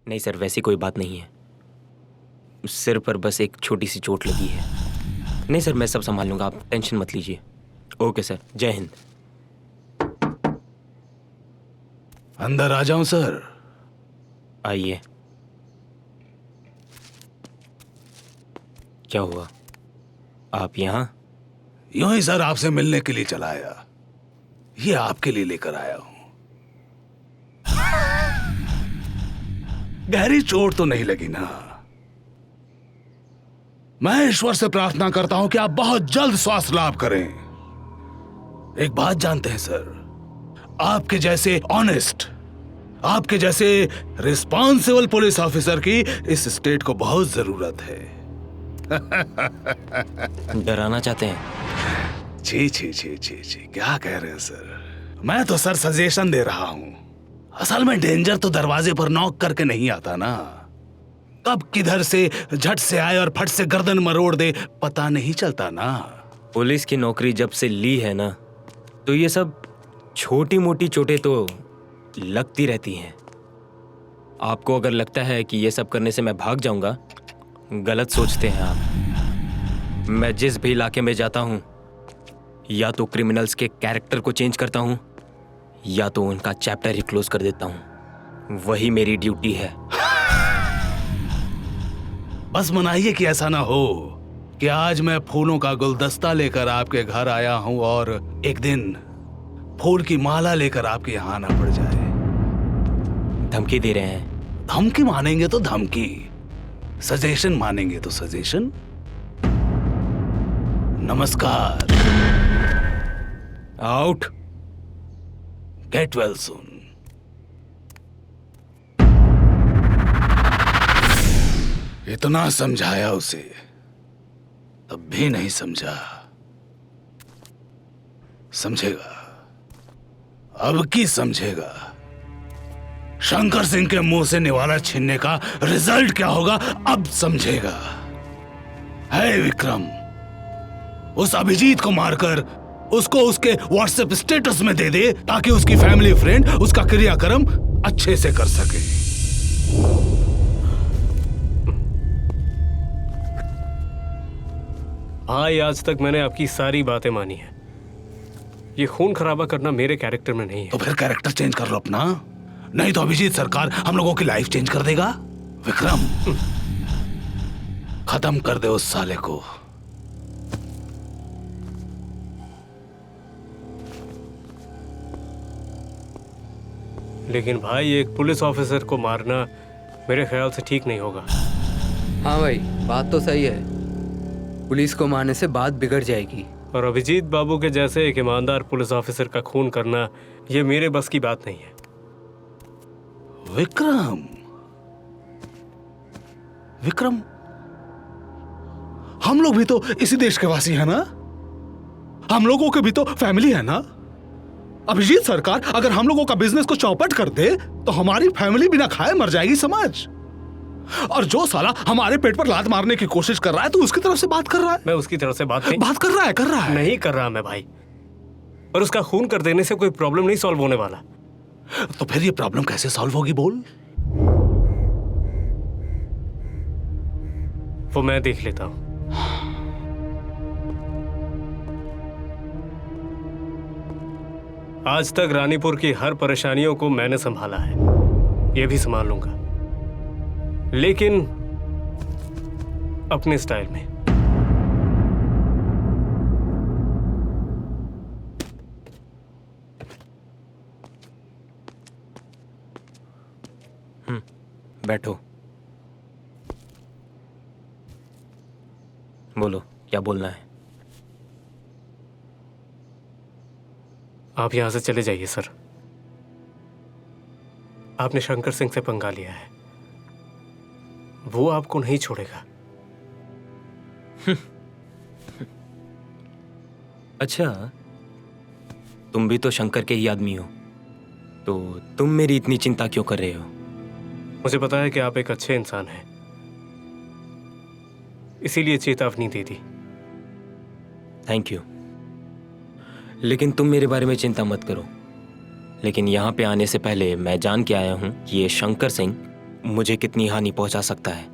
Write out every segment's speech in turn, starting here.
नहीं सर, वैसी कोई बात नहीं है। सिर पर बस एक छोटी सी चोट लगी है। नहीं सर, मैं सब संभाल लूंगा, आप टेंशन मत लीजिए। ओके सर, जय हिंद। अंदर आ जाऊं सर? आइए। क्या हुआ, आप यहाँ? यूं ही सर, आपसे मिलने के लिए चला आया। ये आपके लिए लेकर आया हूं। गहरी चोट तो नहीं लगी ना? मैं ईश्वर से प्रार्थना करता हूं कि आप बहुत जल्द स्वास्थ्य लाभ करें। एक बात जानते हैं सर, आपके जैसे ऑनेस्ट, आपके जैसे रिस्पॉन्सिबल पुलिस ऑफिसर की इस स्टेट को बहुत जरूरत है। डराना चाहते हैं? जी जी जी जी जी, क्या कह रहे हैं सर? मैं तो सर सजेशन दे रहा हूं। असल में डेंजर तो दरवाजे पर नॉक करके नहीं आता ना, कब किधर से झट से आए और फट से गर्दन मरोड़ दे पता नहीं चलता ना। पुलिस की नौकरी जब से ली है ना, तो ये सब छोटी मोटी चोटें तो लगती रहती हैं। आपको अगर लगता है कि ये सब करने से मैं भाग जाऊंगा, गलत सोचते हैं आप। मैं जिस भी इलाके में जाता हूं, या तो क्रिमिनल्स के कैरेक्टर को चेंज करता हूं, या तो उनका चैप्टर ही क्लोज कर देता हूं। वही मेरी ड्यूटी है। बस मनाइए कि ऐसा ना हो कि आज मैं फूलों का गुलदस्ता लेकर आपके घर आया हूं और एक दिन फूल की माला लेकर आपके यहां आना पड़ जाए। धमकी दे रहे हैं? धमकी मानेंगे तो धमकी, सजेशन मानेंगे तो सजेशन। नमस्कार। आउट। Get well soon. इतना समझाया उसे, तब भी नहीं समझा। समझेगा, अब की समझेगा। शंकर सिंह के मुंह से निवाला छीनने का रिजल्ट क्या होगा अब समझेगा। है विक्रम, उस अभिजीत को मारकर उसको उसके व्हाट्सएप स्टेटस में दे दे, ताकि उसकी फैमिली फ्रेंड उसका क्रियाक्रम अच्छे से कर सके। भाई, आज तक मैंने आपकी सारी बातें मानी है। ये खून खराबा करना मेरे कैरेक्टर में नहीं है। तो फिर कैरेक्टर चेंज कर लो अपना, नहीं तो अभिजीत सरकार हम लोगों की लाइफ चेंज कर देगा। विक्रम, खत्म कर दे उस साले को। लेकिन भाई, एक पुलिस ऑफिसर को मारना मेरे ख्याल से ठीक नहीं होगा। हाँ भाई, बात तो सही है। पुलिस को मारने से बात बिगड़ जाएगी। और अभिजीत बाबू के जैसे एक ईमानदार पुलिस ऑफिसर का खून करना, ये मेरे बस की बात नहीं है। विक्रम, विक्रम, हम लोग भी तो इसी देश के वासी हैं ना? हम लोगों के भी तो फैमिली है ना? अभिजीत सरकार अगर हम लोगों का बिजनेस को चौपट कर दे तो हमारी फैमिली बिना खाए मर जाएगी, समझ। और जो साला हमारे पेट पर लात मारने की कोशिश कर रहा है, तो उसकी तरफ से बात कर रहा है। मैं उसकी तरफ से बात कर रहा है नहीं कर रहा मैं भाई। और उसका खून कर देने से कोई प्रॉब्लम नहीं सॉल्व होने वाला। तो फिर ये प्रॉब्लम कैसे सॉल्व होगी बोल? वो मैं देख लेता हूं। आज तक रानीपुर की हर परेशानियों को मैंने संभाला है, ये भी संभाल लूंगा, लेकिन अपने स्टाइल में। बैठो। बोलो, क्या बोलना है? आप यहां से चले जाइए सर। आपने शंकर सिंह से पंगा लिया है, वो आपको नहीं छोड़ेगा। अच्छा, तुम भी तो शंकर के ही आदमी हो, तो तुम मेरी इतनी चिंता क्यों कर रहे हो? मुझे पता है कि आप एक अच्छे इंसान हैं, इसीलिए चेतावनी दे दी। Thank you. लेकिन तुम मेरे बारे में चिंता मत करो। लेकिन यहाँ पे आने से पहले मैं जान के आया हूँ कि ये शंकर सिंह मुझे कितनी हानि पहुंचा सकता है।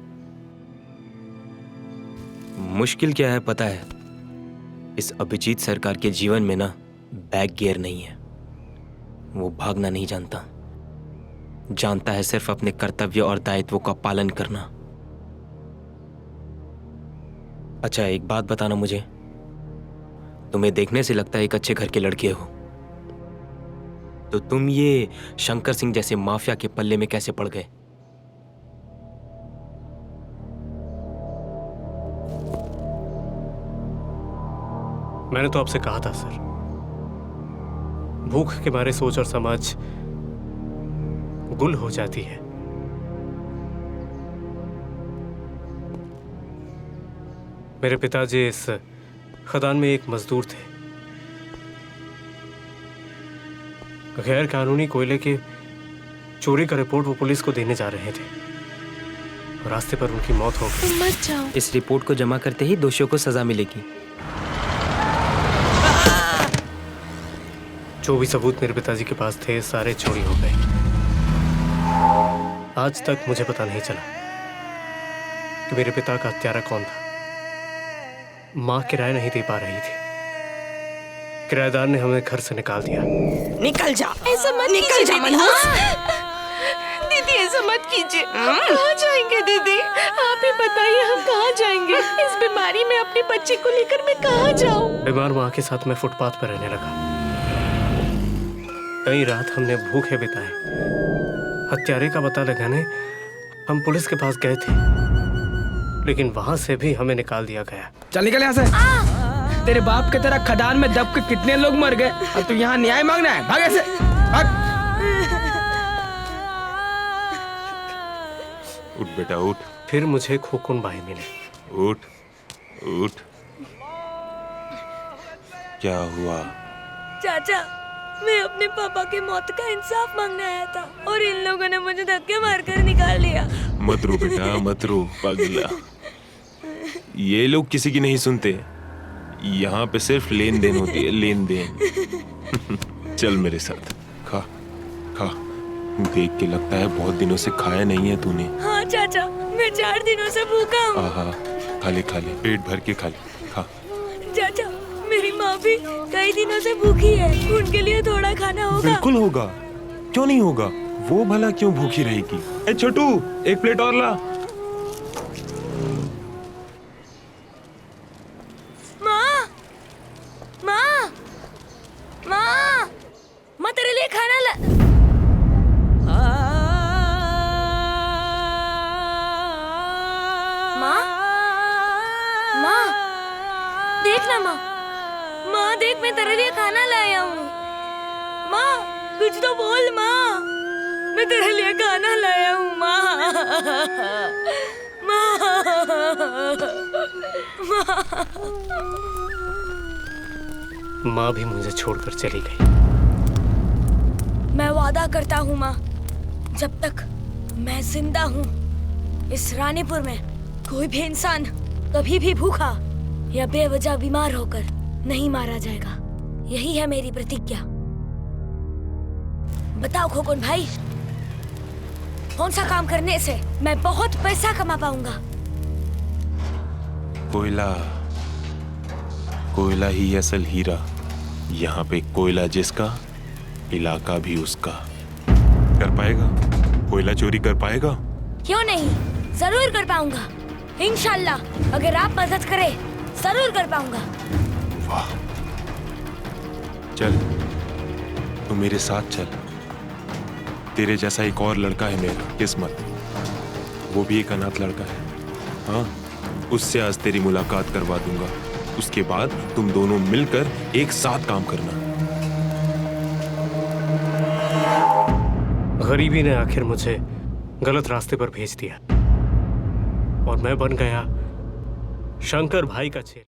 मुश्किल क्या है पता है? इस अभिजीत सरकार के जीवन में ना बैक गियर नहीं है। वो भागना नहीं जानता, जानता है सिर्फ अपने कर्तव्य और दायित्वों का पालन करना। अच्छा एक बात बताना मुझे, तुम्हें देखने से लगता है एक अच्छे घर के लड़के हो, तो तुम ये शंकर सिंह जैसे माफिया के पल्ले में कैसे पड़ गए? मैंने तो आपसे कहा था सर, भूख के मारे सोच और समझ गुल हो जाती है। मेरे पिताजी इस खदान में एक मजदूर थे। गैर कानूनी कोयले के चोरी का रिपोर्ट वो पुलिस को देने जा रहे थे। रास्ते पर उनकी मौत हो गई। मत जाओ। इस रिपोर्ट को जमा करते ही दोषियों को सजा मिलेगी। जो भी सबूत मेरे पिताजी के पास थे सारे चोरी हो गए। आज तक मुझे पता नहीं चला कि मेरे पिता का हत्यारा कौन था। माँ किराया नहीं दे पा रही थी, किराएदार ने हमें घर से निकाल दिया। निकल जा, ऐसा मत निकल जा मनहूस। दीदी ऐसा मत कीजिए। हम कहाँ जाएंगे दीदी? आप ही बताइए हम कहाँ जाएंगे? इस बीमारी में अपने बच्चे को लेकर मैं कहाँ जाऊँ? बीमार माँ के साथ मैं फुटपाथ पर रहने लगा। कई रात हमने भूखे बिताए। हत्यारे का पता लगाने हम पुलिस के पास गए थे, लेकिन वहां से भी हमें निकाल दिया गया। चल निकल यहाँ से। तेरे बाप के तरह खदान में दब के कितने लोग मर गए और तू यहाँ न्याय मांगना है? भाग ऐसे, भाग। उठ बेटा उठ। फिर मुझे खोकुन भाई मिले। उठ उठ। क्या हुआ? चाचा, मैं अपने पापा की मौत का इंसाफ मांगने आया था और इन लोगों ने मुझे धक्के मारकर निकाल लिया। मत रो बेटा मत रो पागला। ये लोग किसी की नहीं सुनते। यहाँ पे सिर्फ लेन देन होती है, लेन देन। चल मेरे साथ, खा खा। देख के लगता है बहुत दिनों से खाया नहीं है तूने। हाँ चाचा, मैं 4 दिनों से भूखा हूँ। आहा, खा ले पेट भर के खा ले, खा। चाचा, मेरी माँ भी कई दिनों से भूखी है, उनके लिए थोड़ा खाना होगा? बिल्कुल होगा, क्यों नहीं होगा। वो भला क्यों भूखी रहेगी? ए छोटू, एक प्लेट और ला। माँ, माँ, माँ, माँ तेरे लिए खाना ला। माँ, माँ, देख ना माँ, माँ देख मैं तेरे लिए खाना लाया हूँ। माँ कुछ तो बोल माँ, मैं तेरे लिए खाना लाया हूँ माँ। माँ भी मुझे छोड़कर चली गई। मैं वादा करता हूँ माँ, जब तक मैं जिंदा हूँ इस रानीपुर में कोई भी इंसान कभी भी भूखा या बेवजह बीमार होकर नहीं मारा जाएगा। यही है मेरी प्रतिज्ञा। बताओ खोकुन भाई, कौन सा काम करने से मैं बहुत पैसा कमा पाऊंगा? कोयला, कोयला ही असल हीरा। यहाँ पे कोयला जिसका, इलाका भी उसका। कर पाएगा? कोयला चोरी कर पाएगा? क्यों नहीं, जरूर कर पाऊंगा। इंशाल्लाह अगर आप मदद करें जरूर कर पाऊंगा। वाह, चल तू मेरे साथ चल। तेरे जैसा एक और लड़का है मेरा किस्मत, वो भी एक अनाथ लड़का है। हाँ, उससे आज तेरी मुलाकात करवा दूंगा। उसके बाद तुम दोनों मिलकर एक साथ काम करना। गरीबी ने आखिर मुझे गलत रास्ते पर भेज दिया और मैं बन गया शंकर भाई का चेला।